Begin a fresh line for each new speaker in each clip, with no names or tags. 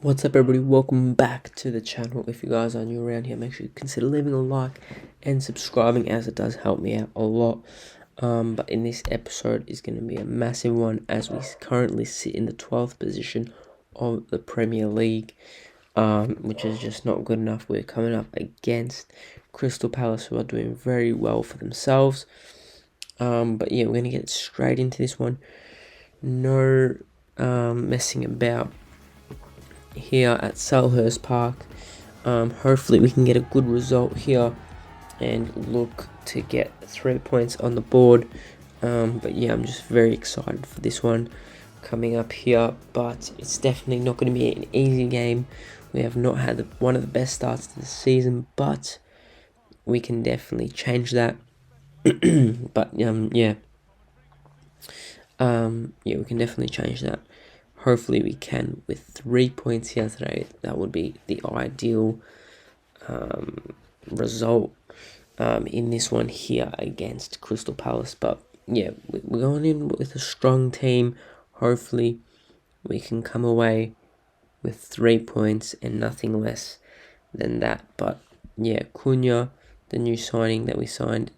What's up, everybody? Welcome back to the channel. If you guys are new around here, make sure you consider leaving a like and subscribing, as it does help me out a lot. But in this episode is going to be a massive one, as we currently sit in the 12th position of the Premier League, which is just not good enough. We're coming up against Crystal Palace, who are doing very well for themselves. But yeah, we're going to get straight into this one. No messing about here at Selhurst Park. Hopefully we can get a good result here and look to get 3 points on the board. But yeah, I'm just very excited for this one coming up here, but it's definitely not going to be an easy game. We have not had one of the best starts to the season, but we can definitely change that. But yeah, we can definitely change that. Hopefully we can with 3 points here today. That would be the ideal result in this one here against Crystal Palace. But yeah, we're going in with a strong team. Hopefully we can come away with 3 points and nothing less than that. But yeah, Cunha, the new signing that we signed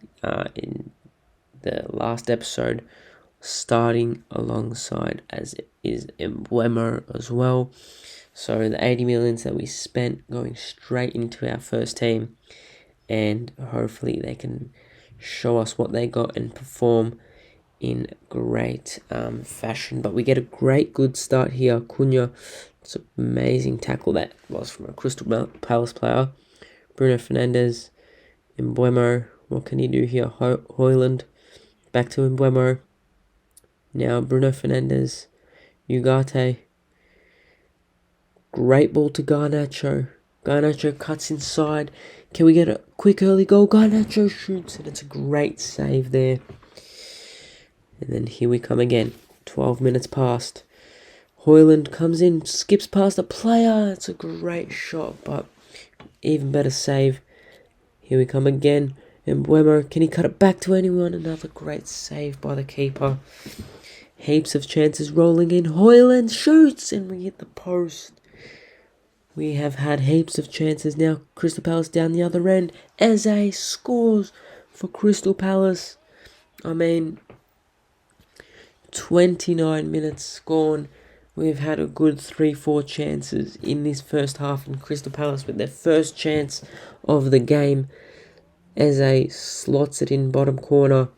in the last episode, starting alongside as is Embuemo as well. So the 80 millions that we spent going straight into our first team, and hopefully they can show us what they got and perform in great fashion. But we get a good start here. Cunha, it's an amazing tackle that was from a Crystal Palace player. Bruno Fernandes, Embuemo, what can he do here? Højlund, back to Embuemo. Now Bruno Fernandes, Ugarte, great ball to Garnacho. Garnacho cuts inside. Can we get a quick early goal? Garnacho shoots, and it's a great save there. And then here we come again. 12 minutes past. Højlund comes in, skips past a player. It's a great shot, but even better save. Here we come again. Embuemo, can he cut it back to anyone? Another great save by the keeper. Heaps of chances rolling in. Højlund shoots, and we hit the post. We have had heaps of chances now. Crystal Palace down the other end. Eze scores for Crystal Palace. 29 minutes gone. We've had a good 3-4 chances in this first half, and Crystal Palace with their first chance of the game. Eze slots it in bottom corner.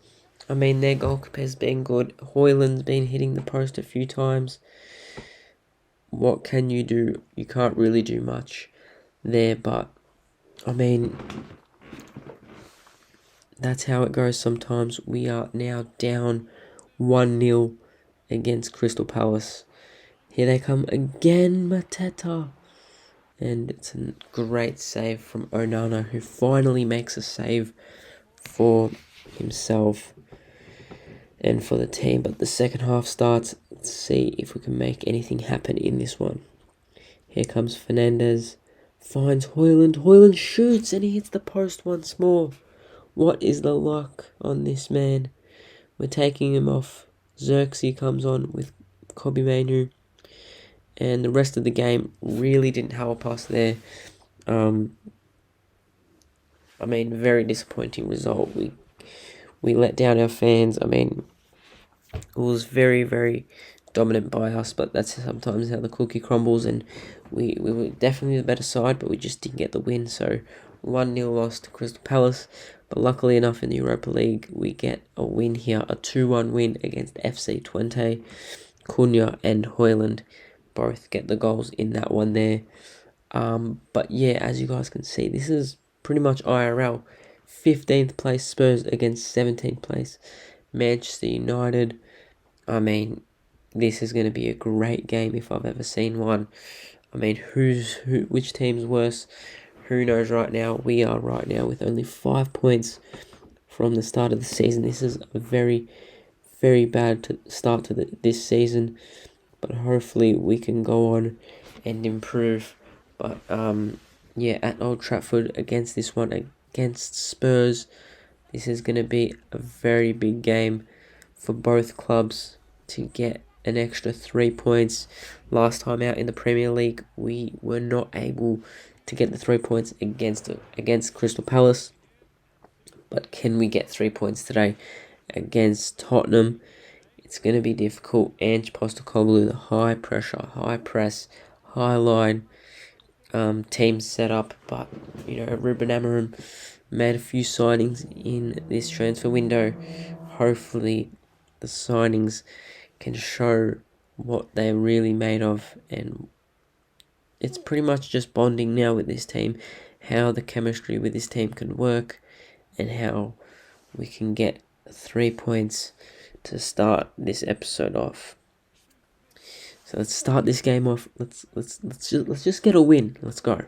Their goalkeeper's been good. Højlund's been hitting the post a few times. What can you do? You can't really do much there, but that's how it goes sometimes. We are now down 1-0 against Crystal Palace. Here they come again, Mateta. And it's a great save from Onana, who finally makes a save for himself and for the team. But the second half starts. Let's see if we can make anything happen in this one. Here comes Fernandes. Finds Højlund. Højlund shoots, and he hits the post once more. What is the luck on this man? We're taking him off. Xerxes comes on with Kobe Mainu. And the rest of the game really didn't help us there. Very disappointing result. We let down our fans. It was very, very dominant by us, but that's sometimes how the cookie crumbles, and we were definitely the better side, but we just didn't get the win. So 1-0 loss to Crystal Palace, but luckily enough in the Europa League, we get a win here, a 2-1 win against FC Twente. Cunha and Højlund both get the goals in that one there. But yeah, as you guys can see, this is pretty much IRL. 15th place Spurs against 17th place Manchester United. This is going to be a great game if I've ever seen one. Which team's worse? Who knows right now? We are right now with only 5 points from the start of the season. This is a very, very bad start to this season. But hopefully we can go on and improve. But at Old Trafford against this one, against Spurs, this is going to be a very big game for both clubs to get an extra 3 points. Last time out in the Premier League, we were not able to get the 3 points against Crystal Palace. But can we get 3 points today against Tottenham? It's going to be difficult. Ange Postecoglou, the high pressure, high press, high line team set up. But, Ruben Amorim made a few signings in this transfer window. Hopefully the signings can show what they're really made of, and it's pretty much just bonding now with this team, how the chemistry with this team can work, and how we can get 3 points to start this episode off. So let's start this game off. Let's just get a win. Let's go.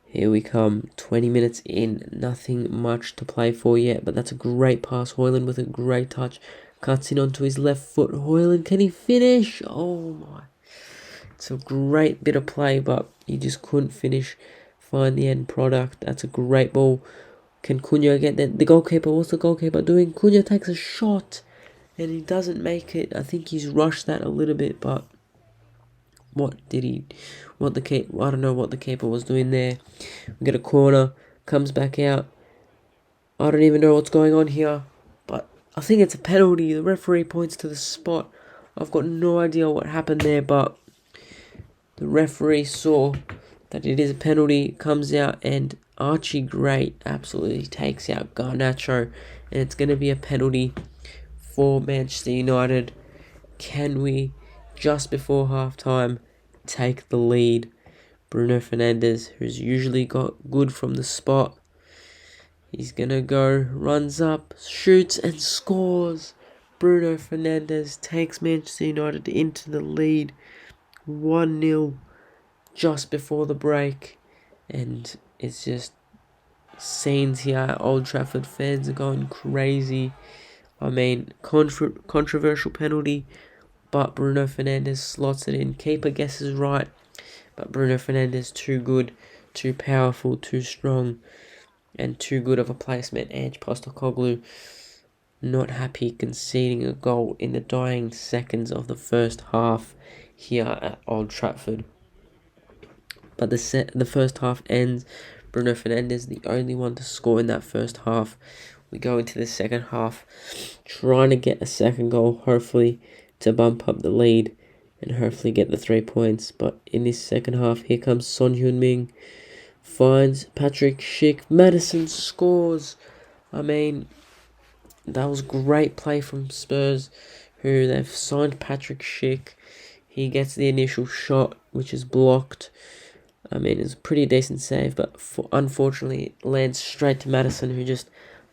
Here we come, 20 minutes in, nothing much to play for yet, but that's a great pass. Højlund with a great touch, cuts in onto his left foot. Højlund, can he finish? Oh my. It's a great bit of play, but he just couldn't finish, find the end product. That's a great ball. Can Cunha get that? The goalkeeper, what's the goalkeeper doing? Cunha takes a shot, and he doesn't make it. I think he's rushed that a little bit, but I don't know what the keeper was doing there. We get a corner, comes back out. I don't even know what's going on here, but I think it's a penalty. The referee points to the spot. I've got no idea what happened there, but the referee saw that it is a penalty, comes out, and Archie Gray absolutely takes out Garnacho, and it's going to be a penalty for Manchester United. Can we, just before half-time, take the lead? Bruno Fernandes, who's usually got good from the spot, he's going to go, runs up, shoots and scores. Bruno Fernandes takes Manchester United into the lead, 1-0 just before the break, and it's just scenes here at Old Trafford. Fans are going crazy. I mean, controversial penalty, but Bruno Fernandes slots it in. Keeper guesses right, but Bruno Fernandes too good, too powerful, too strong, and too good of a placement. Ange Postecoglou not happy conceding a goal in the dying seconds of the first half here at Old Trafford. But the first half ends. Bruno Fernandes, the only one to score in that first half. We go into the second half, trying to get a second goal, hopefully, to bump up the lead and hopefully get the 3 points. But in this second half, here comes Son Heung-min, finds Patrick Schick. Maddison scores. I mean, that was great play from Spurs, who they've signed Patrick Schick. He gets the initial shot, which is blocked. I mean, it's a pretty decent save, but unfortunately it lands straight to Maddison, who just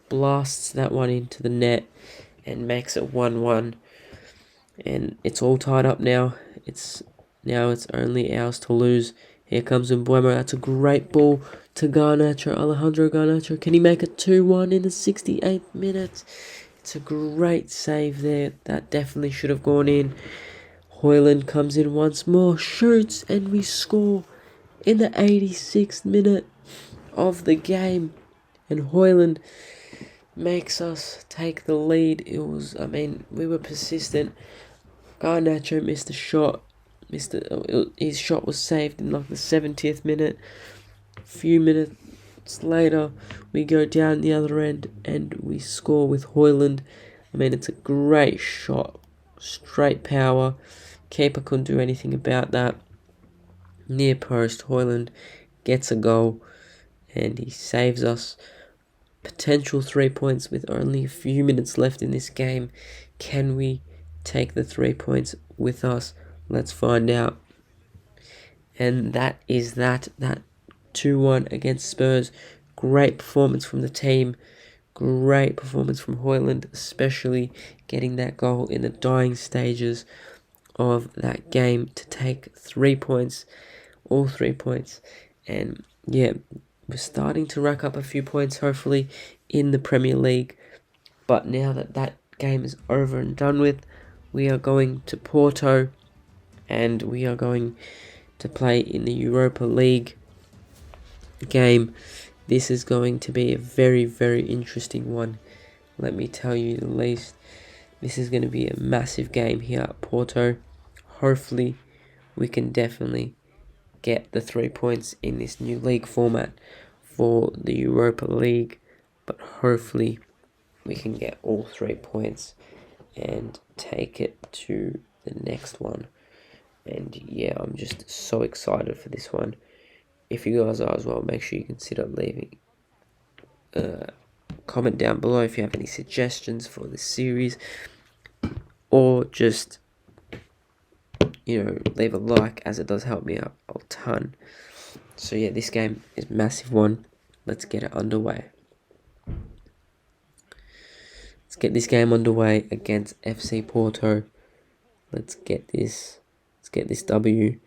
blasts that one into the net and makes it 1-1. And it's all tied up now. It's only ours to lose. Here comes Mbeumo. That's a great ball to Garnacho. Alejandro Garnacho. Can he make it 2-1 in the 68th minute? It's a great save there. That definitely should have gone in. Højlund comes in once more, shoots, and we score in the 86th minute of the game. And Højlund makes us take the lead. We were persistent. Garnacho missed a shot. His shot was saved in like the 70th minute. A few minutes later, we go down the other end and we score with Højlund. I mean, it's a great shot. Straight power. Keeper couldn't do anything about that. Near post, Højlund gets a goal and he saves us. Potential 3 points with only a few minutes left in this game. Can we take the 3 points with us? Let's find out. And that is that 2-1 against Spurs. Great performance from the team. Great performance from Højlund, especially getting that goal in the dying stages of that game to take 3 points, all 3 points. And yeah, we're starting to rack up a few points, hopefully, in the Premier League. But now that game is over and done with, we are going to Porto and we are going to play in the Europa League game. This is going to be a very, very interesting one, let me tell you the least. This is going to be a massive game here at Porto. Hopefully, we can definitely get the 3 points in this new league format for the Europa League. But hopefully, we can get all 3 points and take it to the next one. And yeah, I'm just so excited for this one. If you guys are as well, make sure you consider leaving a comment down below if you have any suggestions for this series, or just, leave a like, as it does help me out a ton. So yeah, this game is a massive one. Let's get it underway. Let's get this game underway against FC Porto. Let's get this W.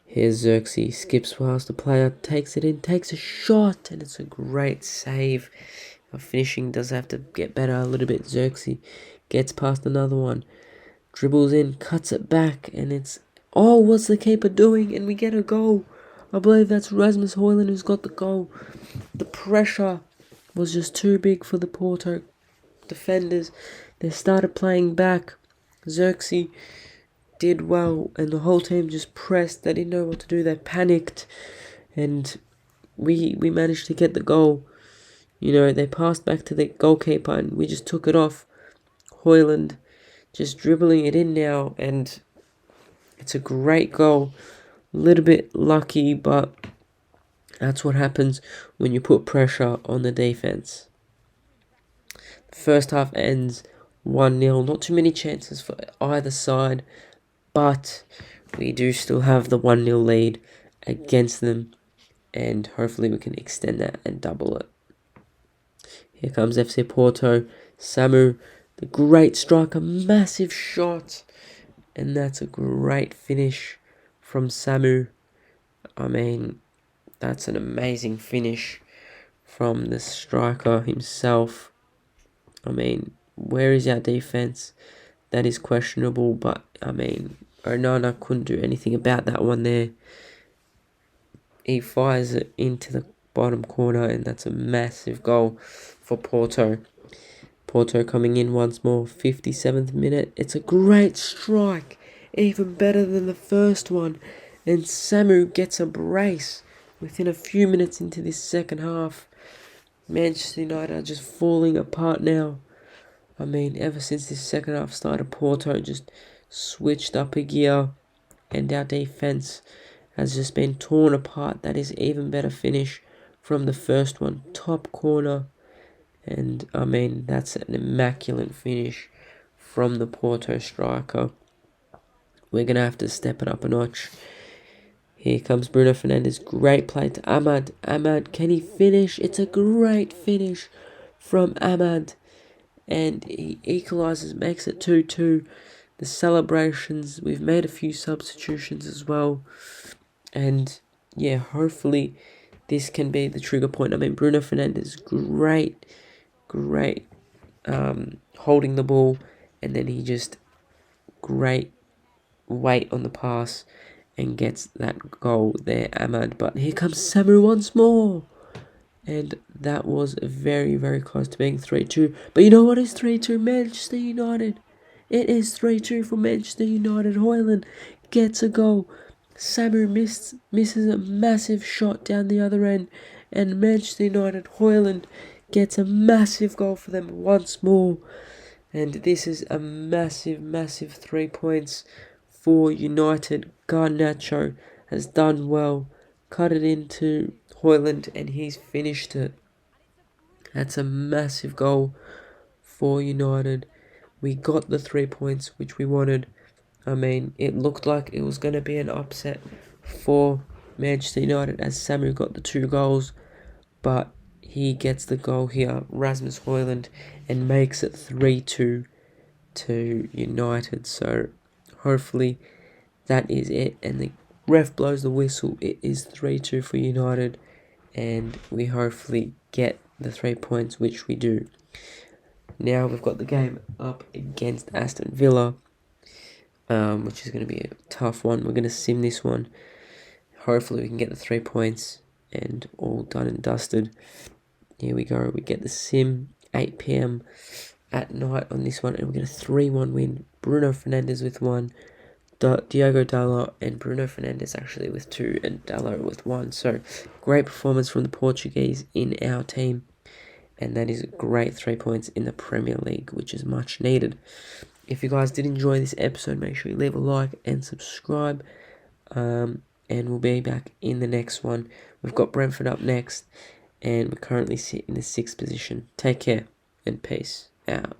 Here's Xerxes, skips whilst the player takes it in, takes a shot, and it's a great save. Our finishing does have to get better a little bit. Xerxes gets past another one, dribbles in, cuts it back, and it's... Oh, what's the keeper doing? And we get a goal. I believe that's Rasmus Højlund who's got the goal. The pressure was just too big for the Porto defenders. They started playing back. Xerxes did well, and the whole team just pressed. They didn't know what to do. They panicked, and we managed to get the goal. They passed back to the goalkeeper, and we just took it off. Højlund just dribbling it in now, and it's a great goal. A little bit lucky, but that's what happens when you put pressure on the defense. The first half ends 1-0. Not too many chances for either side, but we do still have the 1-0 lead against them, and hopefully we can extend that and double it. Here comes FC Porto. Samu, the great striker, massive shot, and that's a great finish from Samu. I mean, that's an amazing finish from the striker himself. I mean, where is our defense? That is questionable, but I mean, Onana couldn't do anything about that one there. He fires it into the bottom corner, and that's a massive goal for Porto. Porto coming in once more, 57th minute. It's a great strike, even better than the first one. And Samu gets a brace within a few minutes into this second half. Manchester United are just falling apart now. I mean, ever since this second half started, Porto just switched up a gear, and our defense has just been torn apart. That is even better finish from the first one. Top corner. And I mean, that's an immaculate finish from the Porto striker. We're going to have to step it up a notch. Here comes Bruno Fernandes. Great play to Ahmad. Ahmad, can he finish? It's a great finish from Ahmad. And he equalises, makes it 2-2. The celebrations, we've made a few substitutions as well. And yeah, hopefully this can be the trigger point. I mean, Bruno Fernandes, great holding the ball, and then he just great weight on the pass and gets that goal there, Ahmad. But here comes Samu once more, and that was very, very close to being 3-2. But you know what is 3-2? Manchester United. It is 3-2 for Manchester United. Højlund gets a goal. Samu misses a massive shot down the other end, and Manchester United, Højlund gets a massive goal for them once more. And this is a massive 3 points for United. Garnacho has done well. Cut it into Højlund, and he's finished it. That's a massive goal for United. We got the 3 points which we wanted. I mean, it looked like it was going to be an upset for Manchester United as Samu got the 2 goals, but he gets the goal here, Rasmus Højlund, and makes it 3-2 to United. So hopefully that is it, and the ref blows the whistle. It is 3-2 for United, and we hopefully get the 3 points, which we do. Now we've got the game up against Aston Villa, which is going to be a tough one. We're going to sim this one. Hopefully we can get the 3 points and all done and dusted. Here we go. We get the sim, 8 p.m. at night on this one, and we get a 3-1 win. Bruno Fernandes with 1, Diogo Dalot and Bruno Fernandes actually with 2, and Dalot with 1. So great performance from the Portuguese in our team, and that is a great 3 points in the Premier League, which is much needed. If you guys did enjoy this episode, make sure you leave a like and subscribe. And we'll be back in the next one. We've got Brentford up next, and we currently sit in the 6th position. Take care and peace out.